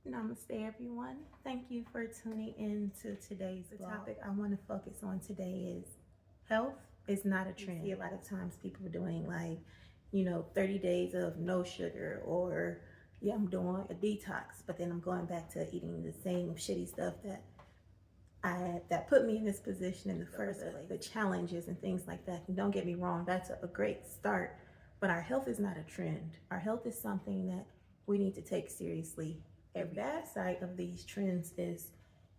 Namaste, everyone. Thank you for tuning in to today's vlog. The topic I want to focus on today is health is not a trend. You see a lot of times people doing 30 days of no sugar, or yeah, I'm doing a detox, but then I'm going back to eating the same shitty stuff that put me in this position in the first place. The challenges and things like that. And don't get me wrong, that's a great start, but our health is not a trend. Our health is something that we need to take seriously. A bad side of these trends is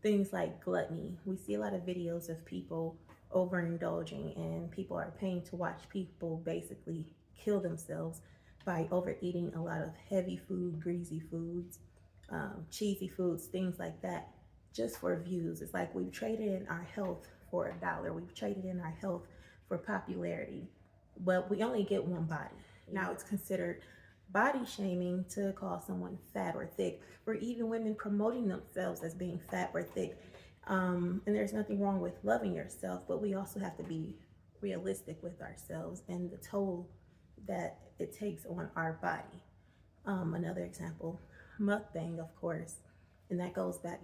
things like gluttony. We see a lot of videos of people overindulging, and people are paying to watch people basically kill themselves by overeating a lot of heavy food, greasy foods, cheesy foods, things like that, just for views. It's like we've traded in our health for $1. We've traded in our health for popularity, but we only get one body. Now it's considered body shaming to call someone fat or thick, or even women promoting themselves as being fat or thick. And there's nothing wrong with loving yourself, but we also have to be realistic with ourselves and the toll that it takes on our body. Another example, mukbang, of course, and that goes back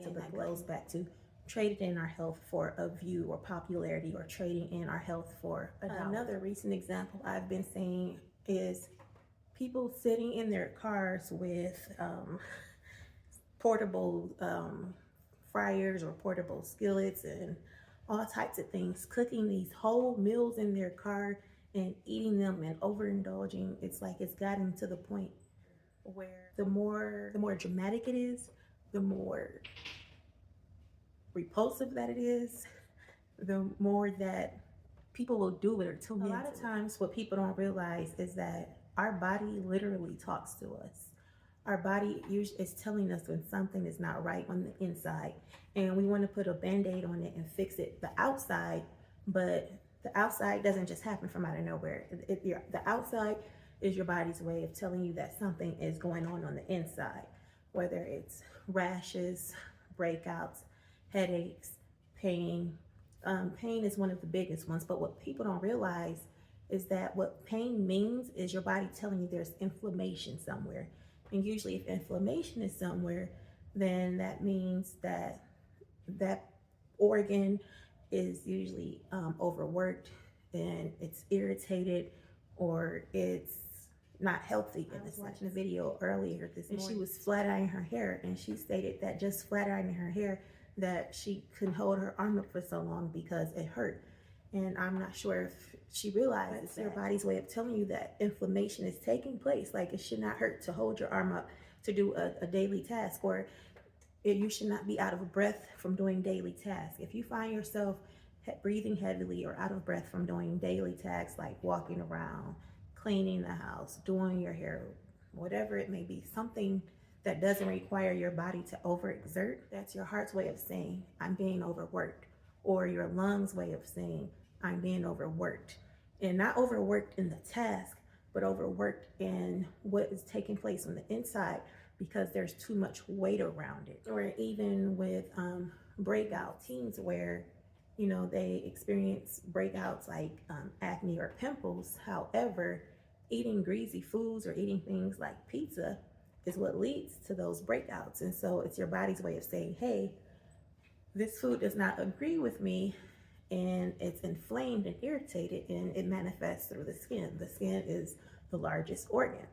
to trading in our health for a view or popularity, or trading in our health for $1. Another recent example I've been seeing is people sitting in their cars with portable fryers or portable skillets and all types of things, cooking these whole meals in their car and eating them and overindulging. It's like it's gotten to the point where the more dramatic it is, the more repulsive that it is, the more that people will do it or tune in. A lot of times what people don't realize is that our body literally talks to us. Our body usually is telling us when something is not right on the inside, and we want to put a band-aid on it and fix it, the outside, but the outside doesn't just happen from out of nowhere. The outside is your body's way of telling you that something is going on the inside, whether it's rashes, breakouts, headaches, pain. Pain is one of the biggest ones, but what people don't realize is that what pain means is your body telling you there's inflammation somewhere. And usually if inflammation is somewhere, then that means that that organ is usually overworked, and it's irritated, or it's not healthy. I was watching a video earlier this morning, and she was flat ironing her hair, and she stated that just flat ironing her hair, that she couldn't hold her arm up for so long because it hurt. And I'm not sure if she realizes it's your body's way of telling you that inflammation is taking place. Like, it should not hurt to hold your arm up to do a daily task, or you should not be out of breath from doing daily tasks. If you find yourself breathing heavily or out of breath from doing daily tasks like walking around, cleaning the house, doing your hair, whatever it may be, something that doesn't require your body to overexert, that's your heart's way of saying, I'm being overworked, or your lungs' way of saying, I'm being overworked. And not overworked in the task, but overworked in what is taking place on the inside, because there's too much weight around it. Or even with breakout teens where, they experience breakouts like acne or pimples. However, eating greasy foods or eating things like pizza is what leads to those breakouts. And so it's your body's way of saying, hey, this food does not agree with me, and it's inflamed and irritated, and it manifests through the skin. The skin is the largest organ.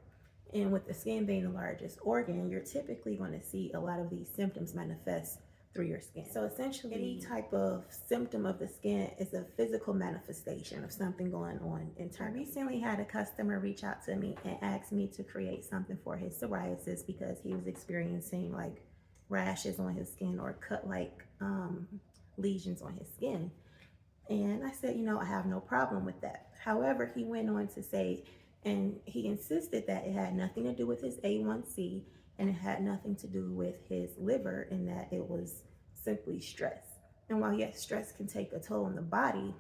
And with the skin being the largest organ, you're typically going to see a lot of these symptoms manifest through your skin. So essentially, any type of symptom of the skin is a physical manifestation of something going on internally. I recently had a customer reach out to me and ask me to create something for his psoriasis because he was experiencing like rashes on his skin or cut-like lesions on his skin. And I said, I have no problem with that. However, he went on to say, and he insisted that it had nothing to do with his A1C, and it had nothing to do with his liver, and that it was simply stress. And while yes, stress can take a toll on the body,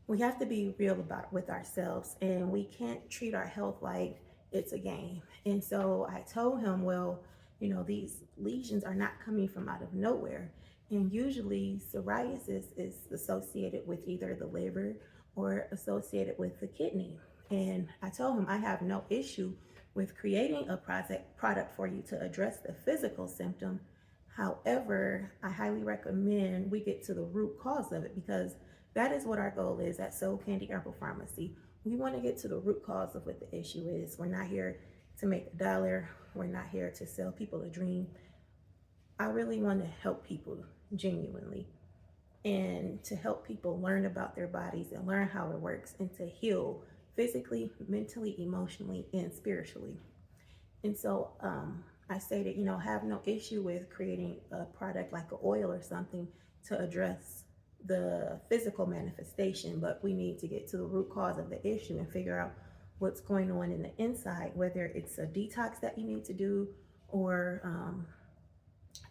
we have to be real with ourselves, and we can't treat our health like it's a game. And so I told him, well, these lesions are not coming from out of nowhere. And usually psoriasis is associated with either the liver or associated with the kidney. And I told him I have no issue with creating a product for you to address the physical symptom. However, I highly recommend we get to the root cause of it, because that is what our goal is at Soul Candy Herbal Pharmacy. We want to get to the root cause of what the issue is. We're not here to make a dollar. We're not here to sell people a dream. I really want to help people genuinely, and to help people learn about their bodies and learn how it works, and to heal physically, mentally, emotionally, and spiritually. And so I say that, have no issue with creating a product like an oil or something to address the physical manifestation, but we need to get to the root cause of the issue and figure out what's going on in the inside, whether it's a detox that you need to do, or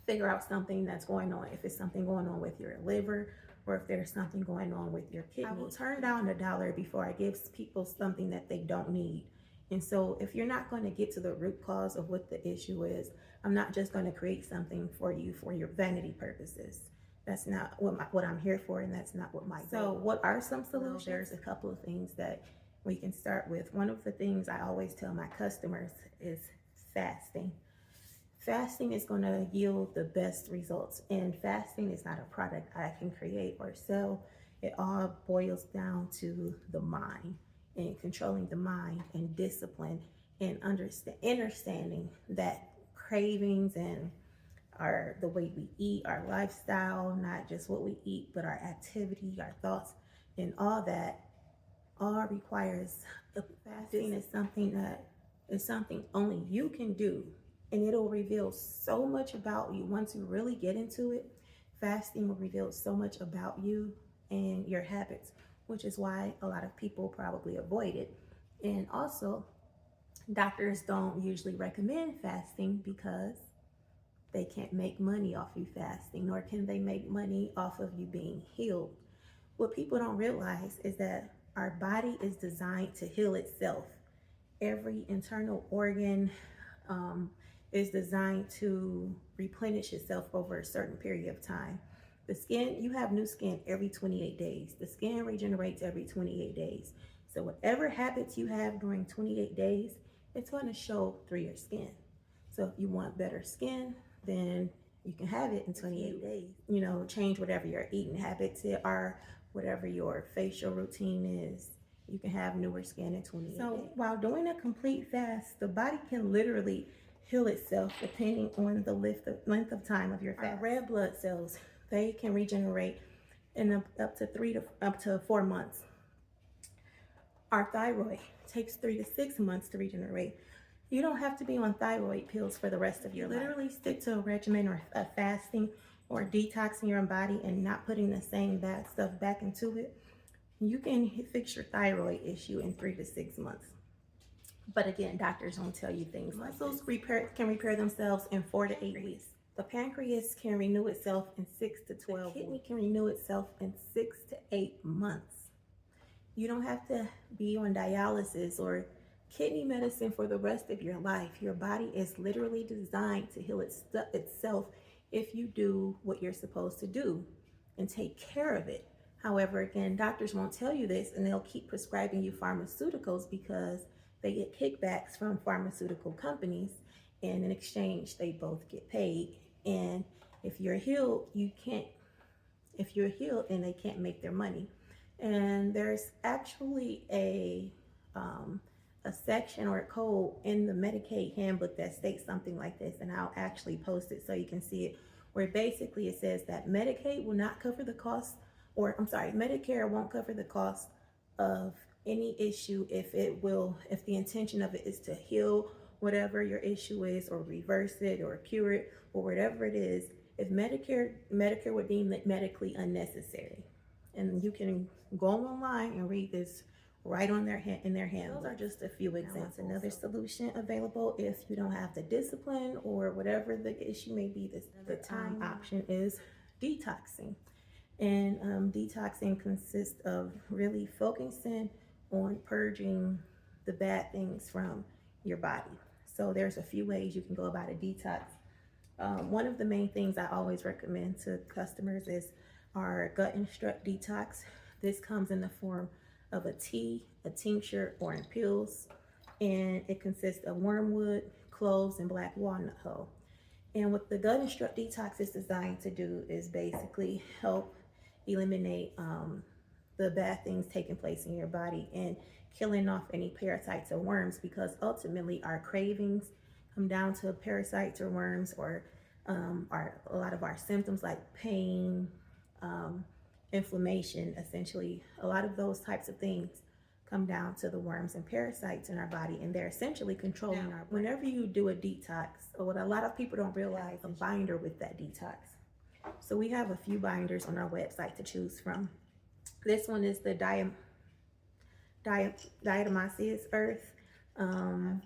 figure out something that's going on. If it's something going on with your liver, or if there's something going on with your kidney. I will turn down $1 before I give people something that they don't need. And so if you're not going to get to the root cause of what the issue is, I'm not just going to create something for you for your vanity purposes. That's not what I'm here for, and that's not what my goal. So what are some solutions? There's a couple of things that we can start with. One of the things I always tell my customers is fasting. Fasting is going to yield the best results, and fasting is not a product I can create or sell. It all boils down to the mind, and controlling the mind, and discipline, and understanding that cravings and the way we eat, our lifestyle, not just what we eat, but our activity, our thoughts, and all that all requires the fasting. Is something that is something only you can do, and it'll reveal so much about you. Once you really get into it, fasting will reveal so much about you and your habits, which is why a lot of people probably avoid it. And also, doctors don't usually recommend fasting because they can't make money off you fasting, nor can they make money off of you being healed. What people don't realize is that our body is designed to heal itself. Every internal organ is designed to replenish itself over a certain period of time. The skin, you have new skin every 28 days. The skin regenerates every 28 days. So whatever habits you have during 28 days, it's going to show through your skin. So if you want better skin, then you can have it in 28 days. Change whatever your eating habits are, whatever your facial routine is. You can have newer skin in 28 days. So while doing a complete fast, the body can literally heal itself depending on the length of time of your fast. Our red blood cells, they can regenerate in up to 4 months. Our thyroid takes 3 to 6 months to regenerate. You don't have to be on thyroid pills for the rest of your life. Literally stick to a regimen or a fasting or detoxing your body and not putting the same bad stuff back into it. You can fix your thyroid issue in 3 to 6 months. But again, doctors don't tell you things like muscles can repair themselves in 4 to 8 weeks. The pancreas can renew itself in 6 to 12 weeks. The kidney can renew itself in 6 to 8 months. You don't have to be on dialysis or kidney medicine for the rest of your life. Your body is literally designed to heal itself if you do what you're supposed to do and take care of it. However, again, doctors won't tell you this, and they'll keep prescribing you pharmaceuticals because they get kickbacks from pharmaceutical companies, and in exchange, they both get paid. And if you're healed, then they can't make their money. And there's actually a section or a code in the Medicaid handbook that states something like this, and I'll actually post it so you can see it, where basically it says that Medicaid will not cover the cost, Medicare won't cover the cost of any issue if the intention of it is to heal whatever your issue is, or reverse it, or cure it, or whatever it is. If Medicare would deem it medically unnecessary. And you can go online and read this right on in their handbook. Those are just a few examples. Another solution available if you don't have the discipline or whatever the issue may be. The time option is detoxing. And detoxing consists of really focusing on purging the bad things from your body. So there's a few ways you can go about a detox. One of the main things I always recommend to customers is our gut and strep detox. This comes in the form of a tea, a tincture, or in pills. and it consists of wormwood, cloves, and black walnut hull. And what the Gut and Strut Detox is designed to do is basically help eliminate the bad things taking place in your body and killing off any parasites or worms, because ultimately our cravings come down to parasites or worms, or a lot of our symptoms like pain, inflammation, essentially a lot of those types of things come down to the worms and parasites in our body, and they're essentially controlling our brain. Whenever you do a detox, or what a lot of people don't realize, a binder with that detox. So we have a few binders on our website to choose from. This one is the diatomaceous earth.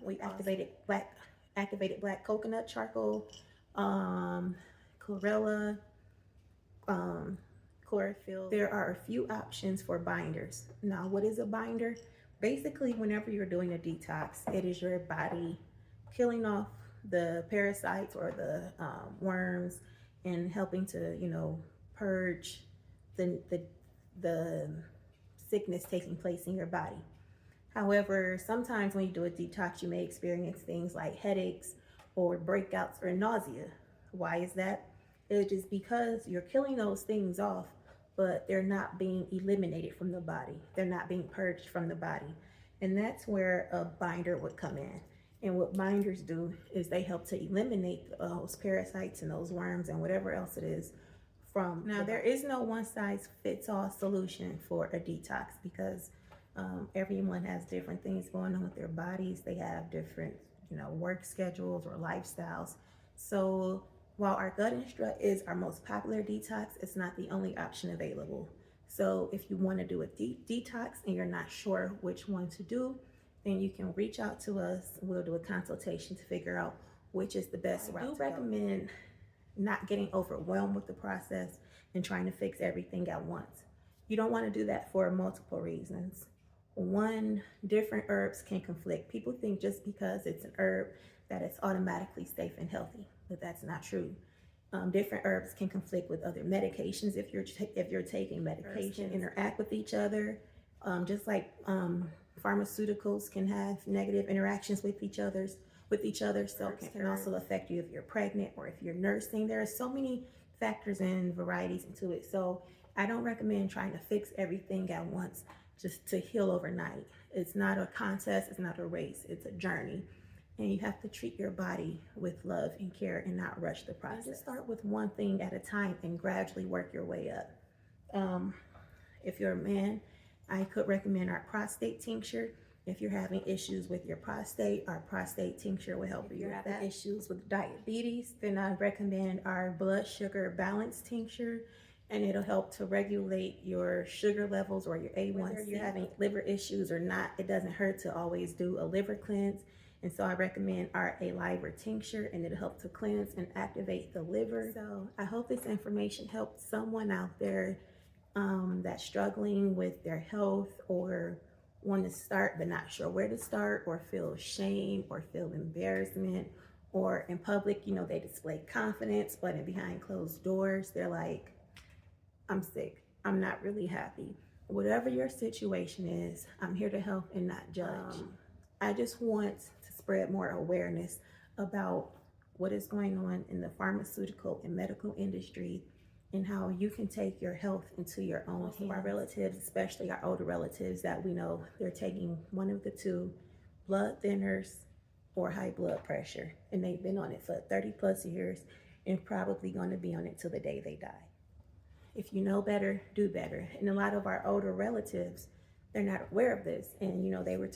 We activated black coconut charcoal, chlorella, chlorophyll. There are a few options for binders. Now, what is a binder? Basically, whenever you're doing a detox, it is your body killing off the parasites or the worms and helping to, purge the sickness taking place in your body. However, sometimes when you do a detox, you may experience things like headaches or breakouts or nausea. Why is that? It is because you're killing those things off, but they're not being eliminated from the body. They're not being purged from the body. And that's where a binder would come in. And what binders do is they help to eliminate those parasites and those worms and whatever else it is from. Now, there is no one size fits all solution for a detox, because everyone has different things going on with their bodies. They have different, work schedules or lifestyles. So while our Gut and Strut is our most popular detox, it's not the only option available. So if you want to do a detox and you're not sure which one to do, then you can reach out to us. We'll do a consultation to figure out which is the best route. I do recommend not getting overwhelmed with the process and trying to fix everything at once. You don't want to do that for multiple reasons. One, different herbs can conflict. People think just because it's an herb that it's automatically safe and healthy, but that's not true. Different herbs can conflict with other medications if you're taking medication, interact with each other, just like pharmaceuticals can have negative interactions with each other. So it can also affect you if you're pregnant or if you're nursing. There are so many factors and varieties into it. So I don't recommend trying to fix everything at once just to heal overnight. It's not a contest, it's not a race, it's a journey. And you have to treat your body with love and care and not rush the process. Just start with one thing at a time and gradually work your way up. If you're a man, I could recommend our prostate tincture. If you're having issues with your prostate, our prostate tincture will help you. If you're having issues with diabetes, then I recommend our blood sugar balance tincture, and it'll help to regulate your sugar levels or your A1C. Whether you're having liver issues or not, it doesn't hurt to always do a liver cleanse. And so I recommend our A-Liver tincture, and it'll help to cleanse and activate the liver. So I hope this information helps someone out there that's struggling with their health, or want to start but not sure where to start, or feel shame or feel embarrassment, or in public, they display confidence, but behind closed doors, they're like, I'm sick, I'm not really happy. Whatever your situation is, I'm here to help and not judge. I just want to spread more awareness about what is going on in the pharmaceutical and medical industry, and how you can take your health into your own hands. Our relatives, especially our older relatives that we know, they're taking one of the two, blood thinners or high blood pressure, and they've been on it for 30 plus years and probably going to be on it till the day they die. If you know better, do better. And a lot of our older relatives, they're not aware of this, and they were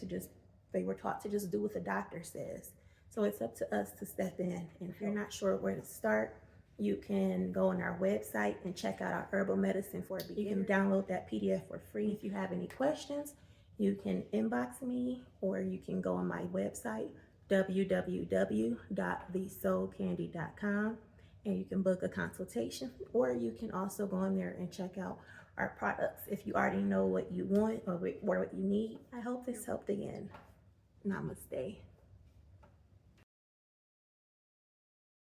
taught to just do what the doctor says. So it's up to us to step in. And if you're not sure where to start, you can go on our website and check out our herbal medicine for a beginner. You can download that PDF for free. If you have any questions, you can inbox me, or you can go on my website, www.thesoulcandy.com, and you can book a consultation, or you can also go on there and check out our products if you already know what you want or what you need. I hope this helped again. Namaste.